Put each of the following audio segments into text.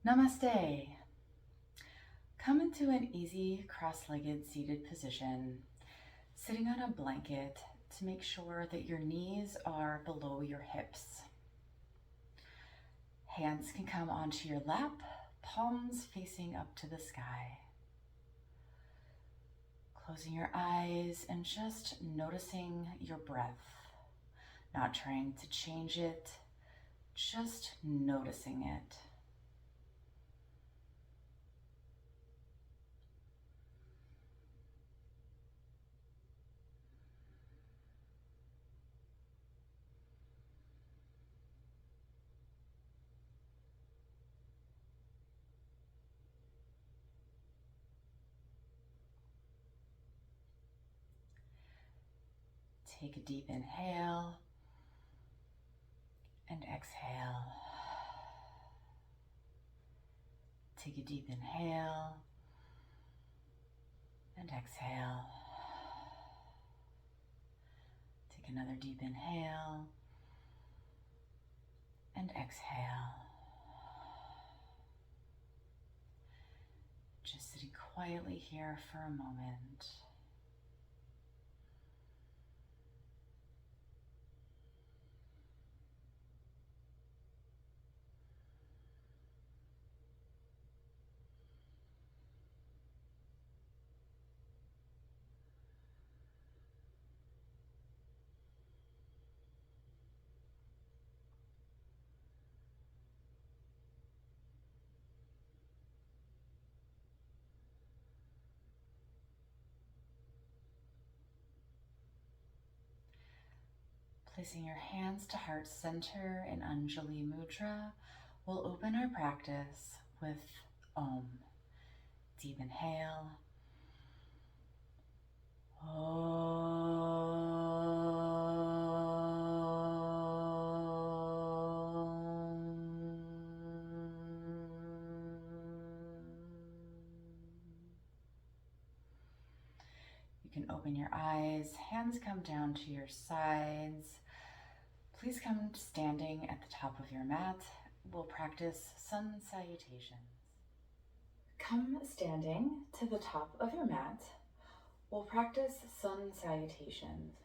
Namaste. Come into an easy cross-legged seated position, sitting on a blanket to make sure that your knees are below your hips. Hands can come onto your lap, palms facing up to the sky. Closing your eyes and just noticing your breath, not trying to change it, just noticing it. Take a deep inhale and exhale. Take a deep inhale and exhale. Take another deep inhale and exhale. Just sitting quietly here for a moment. Placing your hands to heart center in Anjali Mudra, we'll open our practice with Om. Deep inhale. You can open your eyes, hands come down to your sides. Please come standing at the top of your mat. We'll practice Sun Salutations. Come standing to the top of your mat. We'll practice Sun Salutations.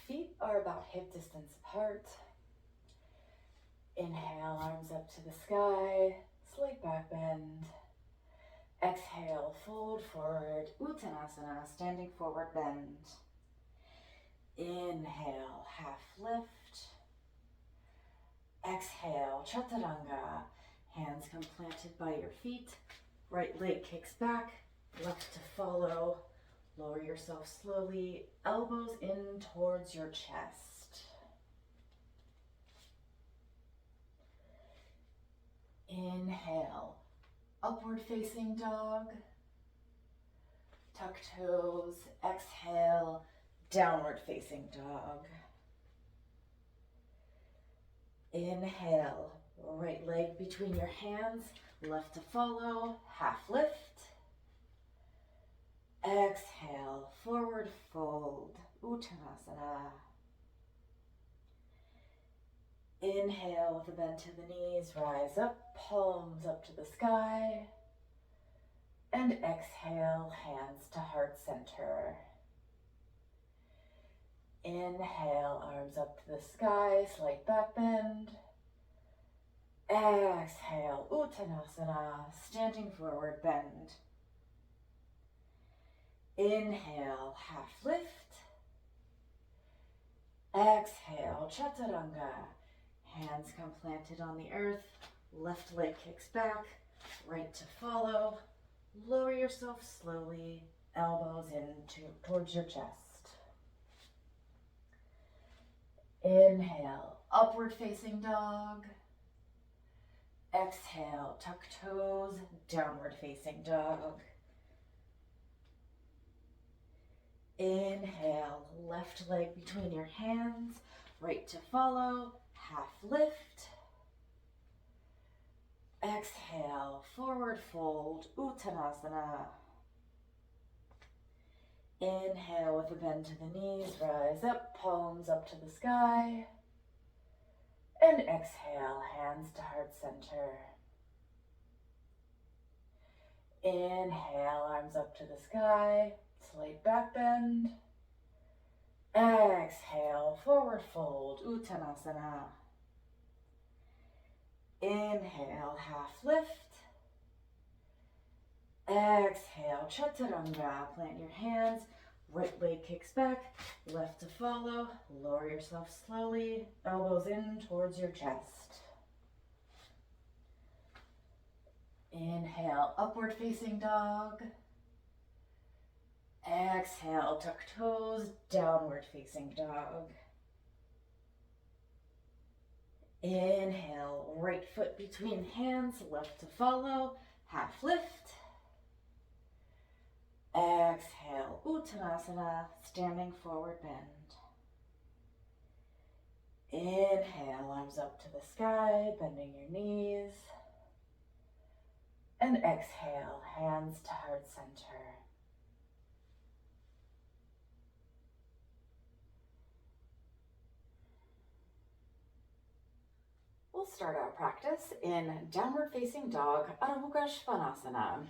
Feet are about hip distance apart. Inhale, arms up to the sky, slight back bend. Exhale, fold forward, Uttanasana, standing forward bend. Inhale, half lift. Exhale, Chaturanga. Hands come planted by your feet. Right leg kicks back, left to follow. Lower yourself slowly, elbows in towards your chest. Inhale, upward facing dog. Tuck toes, exhale, downward facing dog. Inhale, right leg between your hands, left to follow, half lift. Exhale, forward fold, Uttanasana. Inhale with a bend to the knees, rise up, palms up to the sky. And exhale, hands to heart center. Inhale, arms up to the sky, slight back bend. Exhale, Uttanasana, standing forward bend. Inhale, half lift. Exhale, Chaturanga. Hands come planted on the earth, left leg kicks back, right to follow. Lower yourself slowly, elbows in towards your chest. Inhale, upward facing dog. Exhale, tuck toes, downward facing dog. Inhale, left leg between your hands, right to follow, half lift. Exhale, forward fold, Uttanasana. Inhale with a bend to the knees, rise up, palms up to the sky. And exhale, hands to heart center. Inhale, arms up to the sky, slight back bend. Exhale, forward fold, Uttanasana. Inhale, half lift. Exhale, Chaturanga, plant your hands, right leg kicks back, left to follow, lower yourself slowly, elbows in towards your chest. Inhale, upward facing dog. Exhale, tuck toes, downward facing dog. Inhale, right foot between hands, left to follow, half lift. Exhale, Uttanasana, standing forward bend. Inhale, arms up to the sky, bending your knees. And exhale, hands to heart center. We'll start our practice in downward facing dog, Adho svanasana.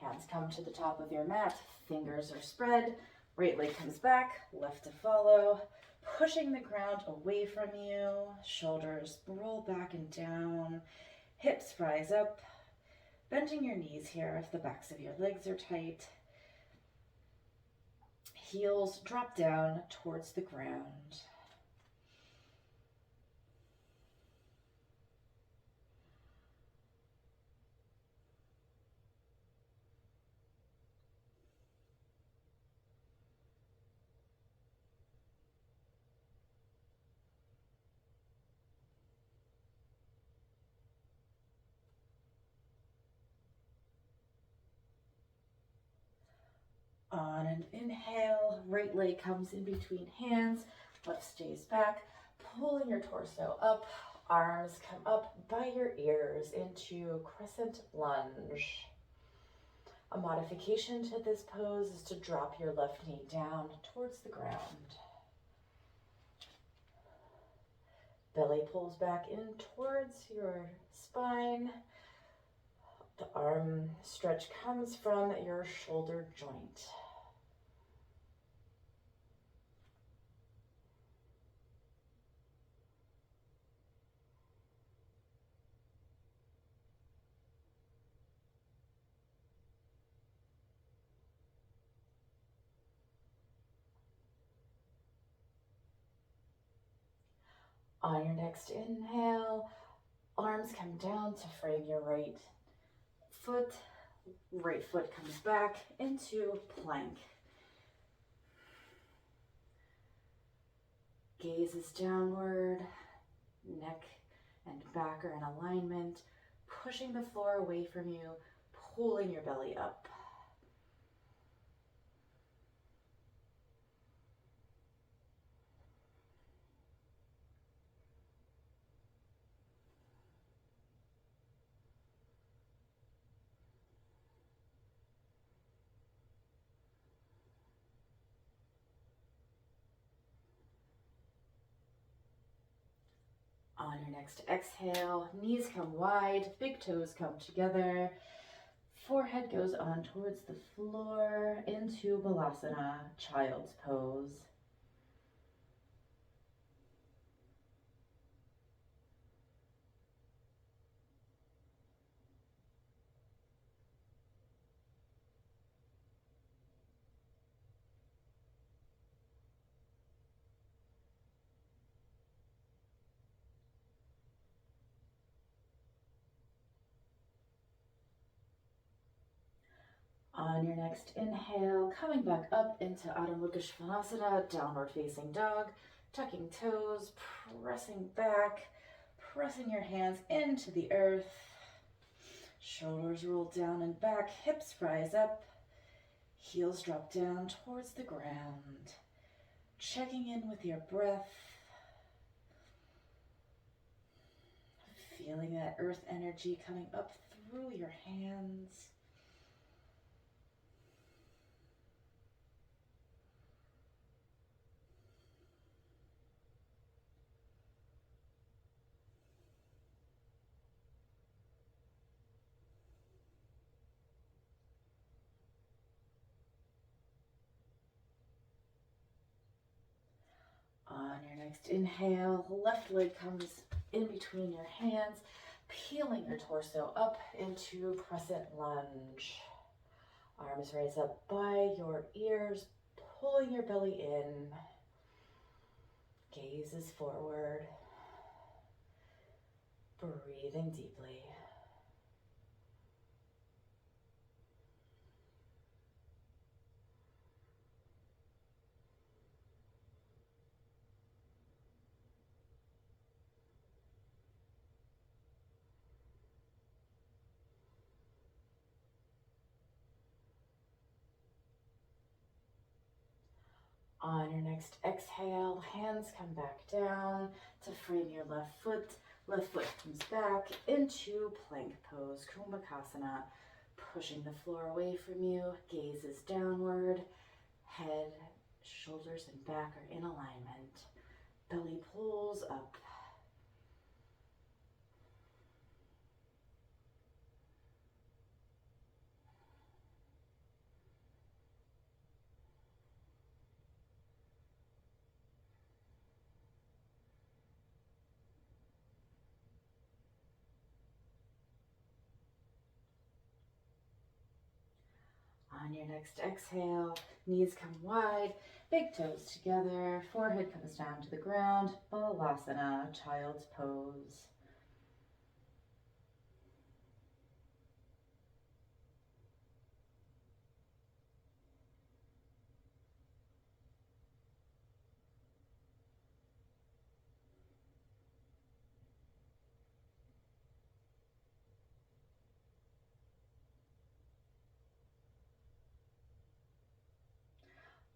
Hands come to the top of your mat, fingers are spread, right leg comes back, left to follow, pushing the ground away from you, shoulders roll back and down, hips rise up, bending your knees here if the backs of your legs are tight. Heels drop down towards the ground. On an inhale, right leg comes in between hands, left stays back, pulling your torso up, arms come up by your ears into Crescent Lunge. A modification to this pose is to drop your left knee down towards the ground. Belly pulls back in towards your spine. The arm stretch comes from your shoulder joint. On your next inhale, arms come down to frame your right foot. Right foot comes back into plank. Gaze is downward, neck and back are in alignment, pushing the floor away from you, pulling your belly up. On your next exhale, knees come wide, big toes come together, forehead goes on towards the floor into Balasana, child's pose. On your next inhale, coming back up into Adho Svanasana, downward facing dog, tucking toes, pressing back, pressing your hands into the earth. Shoulders roll down and back, hips rise up, heels drop down towards the ground. Checking in with your breath, feeling that earth energy coming up through your hands. next inhale, left leg comes in between your hands, peeling your torso up into Crescent Lunge. Arms raise up by your ears, pulling your belly in. Gaze is forward. Breathing deeply. On your next exhale, hands come back down to frame your left foot. Left foot comes back into plank pose, Kumbhakasana, pushing the floor away from you. Gaze is downward. Head, shoulders, and back are in alignment. Belly pulls up. On your next exhale, knees come wide, big toes together, forehead comes down to the ground, Balasana, child's pose.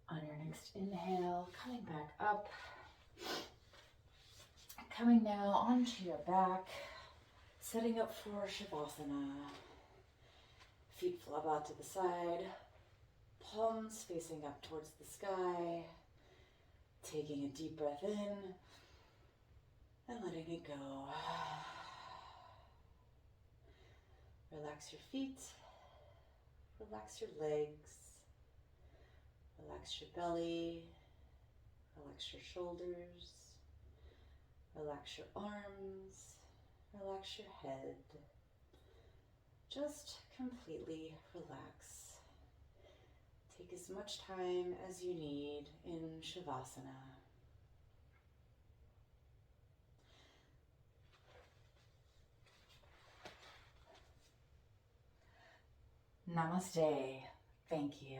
On your next inhale, coming back up, coming now onto your back, setting up for Savasana. Feet flop out to the side, palms facing up towards the sky, taking a deep breath in and letting it go. Relax your feet, relax your legs, relax your belly, relax your shoulders, relax your arms, relax your head. Just completely relax. Take as much time as you need in Savasana. Namaste. Thank you.